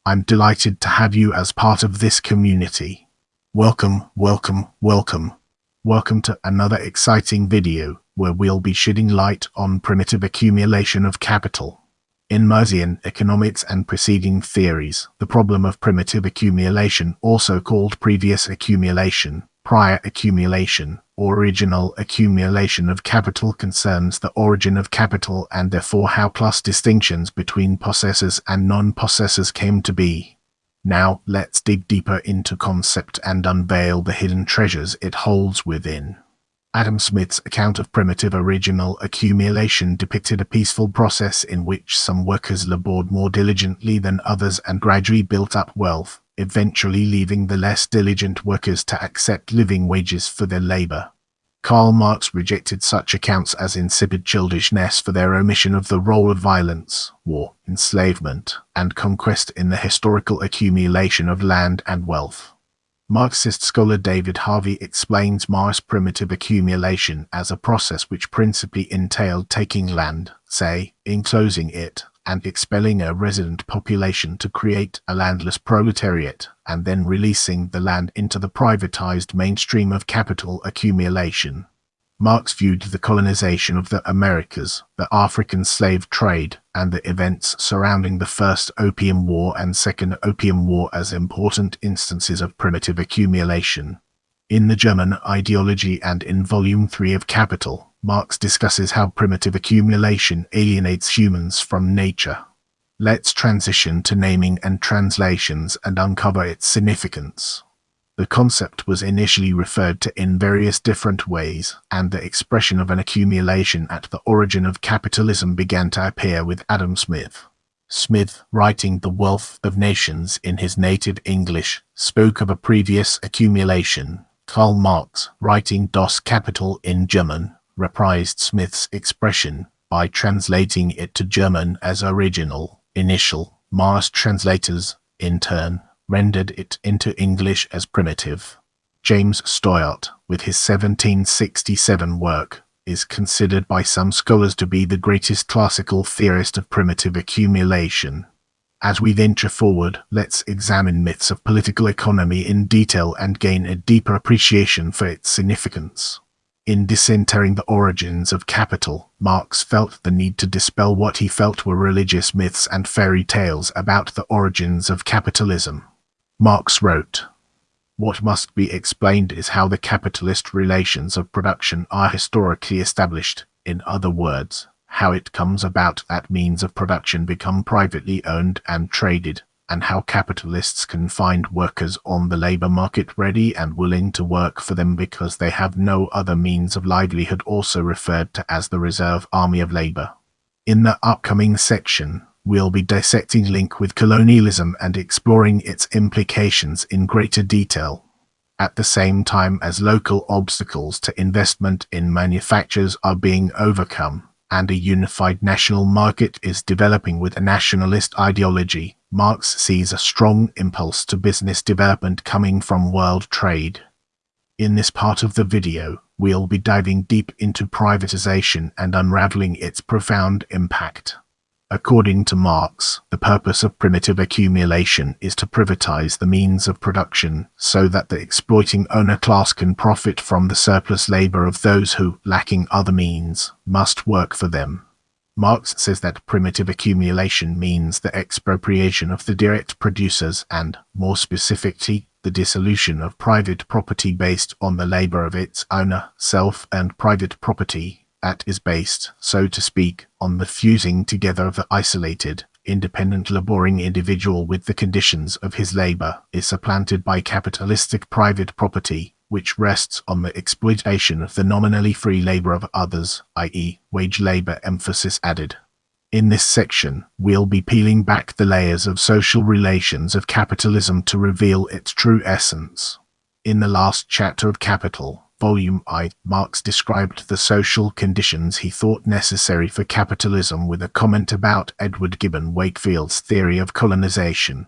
I'm delighted to have you as part of this community. Welcome, welcome, welcome. Welcome to another exciting video, where we'll be shedding light on primitive accumulation of capital. In Marxian economics and preceding theories, the problem of primitive accumulation, also called previous accumulation, prior accumulation, or original accumulation of capital, concerns the origin of capital and therefore how class distinctions between possessors and non-possessors came to be. Now, let's dig deeper into concept and unveil the hidden treasures it holds within. Adam Smith's account of primitive original accumulation depicted a peaceful process in which some workers labored more diligently than others and gradually built up wealth, eventually leaving the less diligent workers to accept living wages for their labor. Karl Marx rejected such accounts as insipid childishness for their omission of the role of violence, war, enslavement, and conquest in the historical accumulation of land and wealth. Marxist scholar David Harvey explains Marx's primitive accumulation as a process which principally entailed taking land, say, enclosing it, and expelling a resident population to create a landless proletariat, and then releasing the land into the privatized mainstream of capital accumulation. Marx viewed the colonization of the Americas, the African slave trade, and the events surrounding the First Opium War and Second Opium War as important instances of primitive accumulation. In the German Ideology and in Volume 3 of Capital, Marx discusses how primitive accumulation alienates humans from nature. Let's transition to naming and translations and uncover its significance. The concept was initially referred to in various different ways, and the expression of an accumulation at the origin of capitalism began to appear with Adam Smith. Smith, writing The Wealth of Nations in his native English, spoke of a previous accumulation. Karl Marx, writing Das Kapital in German, reprised Smith's expression by translating it to German as original, initial. Marx translators, in turn, rendered it into English as primitive. James Stoyart, with his 1767 work, is considered by some scholars to be the greatest classical theorist of primitive accumulation. As we venture forward, let's examine myths of political economy in detail and gain a deeper appreciation for its significance. In disinterring the origins of capital, Marx felt the need to dispel what he felt were religious myths and fairy tales about the origins of capitalism. Marx wrote, "What must be explained is how the capitalist relations of production are historically established, in other words, how it comes about that means of production become privately owned and traded, and how capitalists can find workers on the labor market ready and willing to work for them because they have no other means of livelihood, also referred to as the reserve army of labor." In the upcoming section, we'll be dissecting link with colonialism and exploring its implications in greater detail. At the same time as local obstacles to investment in manufactures are being overcome, and a unified national market is developing with a nationalist ideology, Marx sees a strong impulse to business development coming from world trade. In this part of the video, we'll be diving deep into privatization and unraveling its profound impact. According to Marx, the purpose of primitive accumulation is to privatize the means of production so that the exploiting owner class can profit from the surplus labor of those who, lacking other means, must work for them. Marx says that primitive accumulation means the expropriation of the direct producers and, more specifically, the dissolution of private property based on the labor of its owner, self, and private property that is based, so to speak, on the fusing together of the isolated, independent laboring individual with the conditions of his labor, is supplanted by capitalistic private property, which rests on the exploitation of the nominally free labor of others, i.e., wage labor emphasis added. In this section, we'll be peeling back the layers of social relations of capitalism to reveal its true essence. In the last chapter of Capital, Volume I, Marx described the social conditions he thought necessary for capitalism with a comment about Edward Gibbon Wakefield's theory of colonization.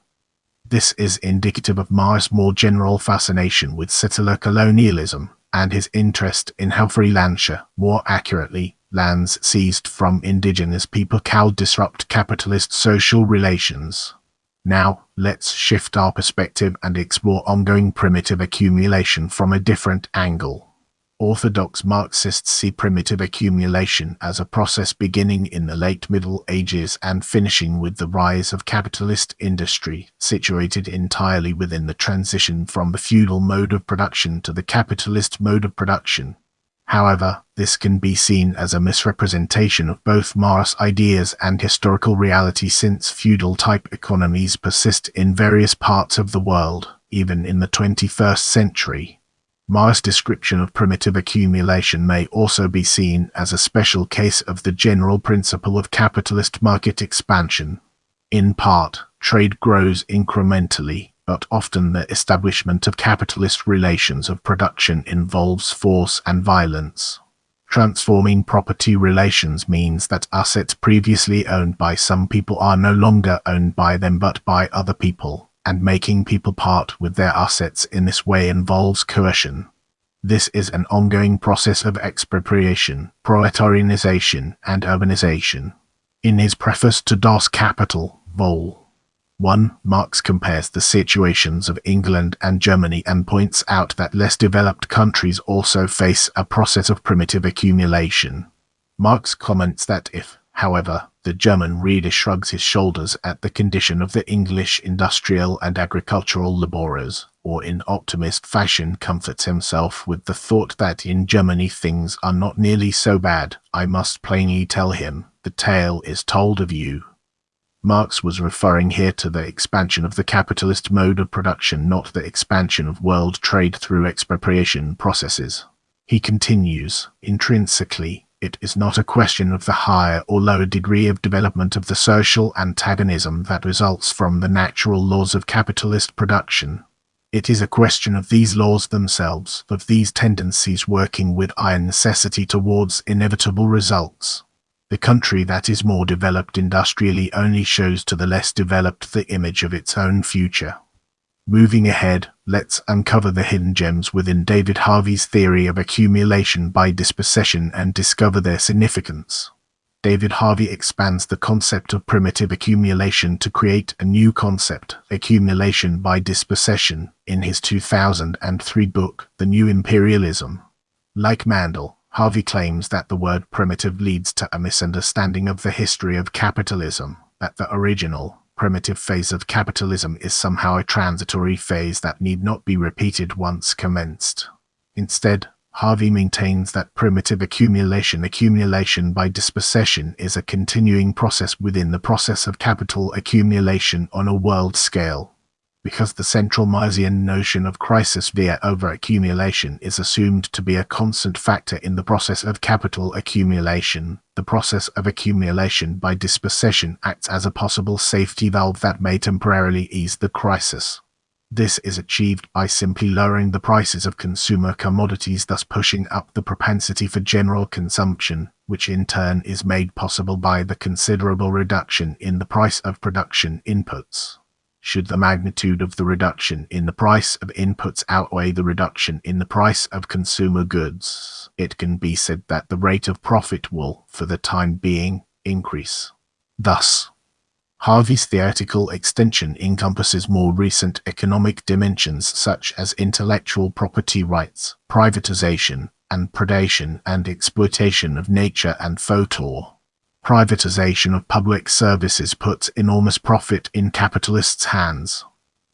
This is indicative of Marx's more general fascination with settler colonialism and his interest in how free land share, more accurately, lands seized from indigenous people, can disrupt capitalist social relations. Now, let's shift our perspective and explore ongoing primitive accumulation from a different angle. Orthodox Marxists see primitive accumulation as a process beginning in the late Middle Ages and finishing with the rise of capitalist industry, situated entirely within the transition from the feudal mode of production to the capitalist mode of production. However, this can be seen as a misrepresentation of both Marx ideas and historical reality, since feudal-type economies persist in various parts of the world, even in the 21st century. Marx's description of primitive accumulation may also be seen as a special case of the general principle of capitalist market expansion. In part, trade grows incrementally, but often the establishment of capitalist relations of production involves force and violence. Transforming property relations means that assets previously owned by some people are no longer owned by them but by other people, and making people part with their assets in this way involves coercion. This is an ongoing process of expropriation, proletarianization, and urbanization. In his preface to Das Kapital, Vol. 1, Marx compares the situations of England and Germany and points out that less developed countries also face a process of primitive accumulation. Marx comments that if, however, the German reader shrugs his shoulders at the condition of the English industrial and agricultural laborers, or in optimist fashion comforts himself with the thought that in Germany things are not nearly so bad, I must plainly tell him, the tale is told of you. Marx was referring here to the expansion of the capitalist mode of production, not the expansion of world trade through expropriation processes. He continues, intrinsically, it is not a question of the higher or lower degree of development of the social antagonism that results from the natural laws of capitalist production. It is a question of these laws themselves, of these tendencies working with iron necessity towards inevitable results. The country that is more developed industrially only shows to the less developed the image of its own future. Moving ahead, let's uncover the hidden gems within David Harvey's theory of accumulation by dispossession and discover their significance. David Harvey expands the concept of primitive accumulation to create a new concept, accumulation by dispossession, in his 2003 book, The New Imperialism. Like Mandel, Harvey claims that the word primitive leads to a misunderstanding of the history of capitalism, that the original, primitive phase of capitalism is somehow a transitory phase that need not be repeated once commenced. Instead, Harvey maintains that primitive accumulation by dispossession is a continuing process within the process of capital accumulation on a world scale. Because the central Marxian notion of crisis via overaccumulation is assumed to be a constant factor in the process of capital accumulation, the process of accumulation by dispossession acts as a possible safety valve that may temporarily ease the crisis. This is achieved by simply lowering the prices of consumer commodities, thus pushing up the propensity for general consumption, which in turn is made possible by the considerable reduction in the price of production inputs. Should the magnitude of the reduction in the price of inputs outweigh the reduction in the price of consumer goods, it can be said that the rate of profit will, for the time being, increase. Thus, Harvey's theoretical extension encompasses more recent economic dimensions such as intellectual property rights, privatization, and predation and exploitation of nature and folklore. Privatization of public services puts enormous profit in capitalists' hands.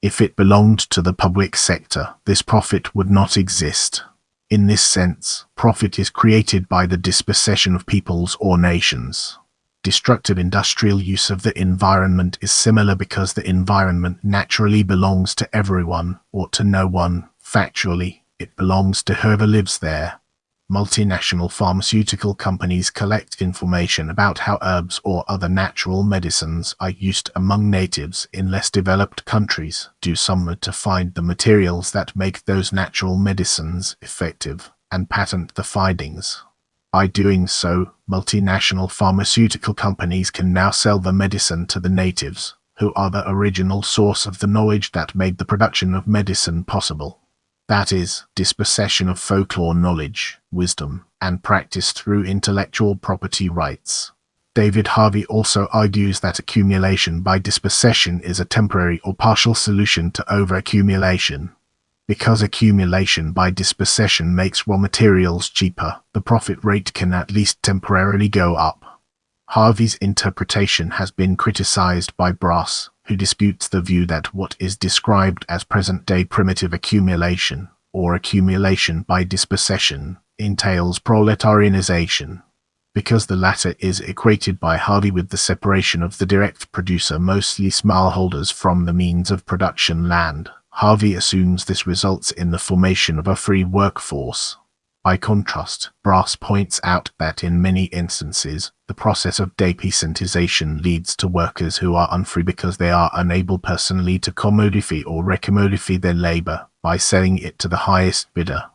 If it belonged to the public sector, this profit would not exist. In this sense, profit is created by the dispossession of peoples or nations. Destructive industrial use of the environment is similar because the environment naturally belongs to everyone, or to no one. Factually, it belongs to whoever lives there. Multinational pharmaceutical companies collect information about how herbs or other natural medicines are used among natives in less developed countries, do somewhere to find the materials that make those natural medicines effective, and patent the findings. By doing so, multinational pharmaceutical companies can now sell the medicine to the natives, who are the original source of the knowledge that made the production of medicine possible. That is, dispossession of folklore knowledge, wisdom, and practice through intellectual property rights. David Harvey also argues that accumulation by dispossession is a temporary or partial solution to overaccumulation. Because accumulation by dispossession makes raw materials cheaper, the profit rate can at least temporarily go up. Harvey's interpretation has been criticized by Brass, who disputes the view that what is described as present-day primitive accumulation, or accumulation by dispossession, entails proletarianization. Because the latter is equated by Harvey with the separation of the direct producer, mostly smallholders, from the means of production land, Harvey assumes this results in the formation of a free workforce. By contrast, Brass points out that in many instances, the process of depeasantization leads to workers who are unfree because they are unable personally to commodify or recommodify their labor by selling it to the highest bidder.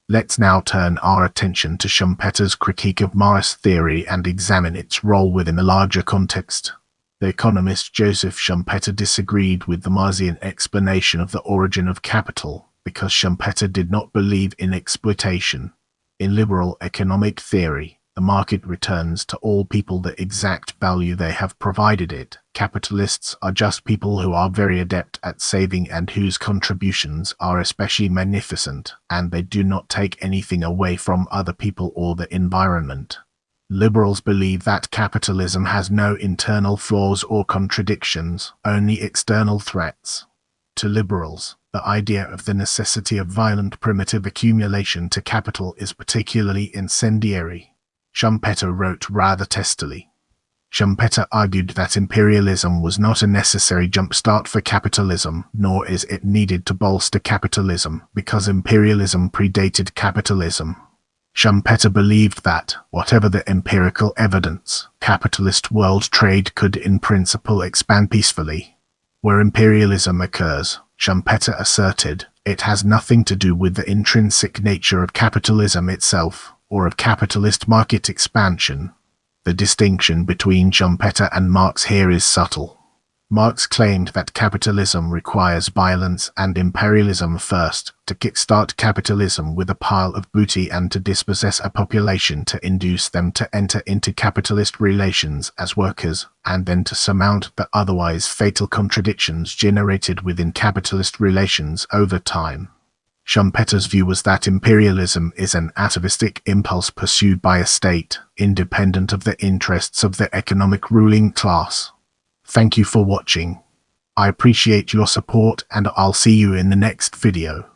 Let's now turn our attention to Schumpeter's critique of Marx theory and examine its role within a larger context. The economist Joseph Schumpeter disagreed with the Marxian explanation of the origin of capital because Schumpeter did not believe in exploitation. In liberal economic theory, the market returns to all people the exact value they have provided it. Capitalists are just people who are very adept at saving and whose contributions are especially magnificent, and they do not take anything away from other people or the environment. Liberals believe that capitalism has no internal flaws or contradictions, only external threats. To liberals, the idea of the necessity of violent primitive accumulation to capital is particularly incendiary. Schumpeter wrote rather testily. Schumpeter argued that imperialism was not a necessary jumpstart for capitalism, nor is it needed to bolster capitalism, because imperialism predated capitalism. Schumpeter believed that, whatever the empirical evidence, capitalist world trade could in principle expand peacefully. Where imperialism occurs, Schumpeter asserted, it has nothing to do with the intrinsic nature of capitalism itself, or of capitalist market expansion. The distinction between Schumpeter and Marx here is subtle. Marx claimed that capitalism requires violence and imperialism first, to kickstart capitalism with a pile of booty and to dispossess a population to induce them to enter into capitalist relations as workers, and then to surmount the otherwise fatal contradictions generated within capitalist relations over time. Schumpeter's view was that imperialism is an atavistic impulse pursued by a state, independent of the interests of the economic ruling class. Thank you for watching. I appreciate your support and I'll see you in the next video.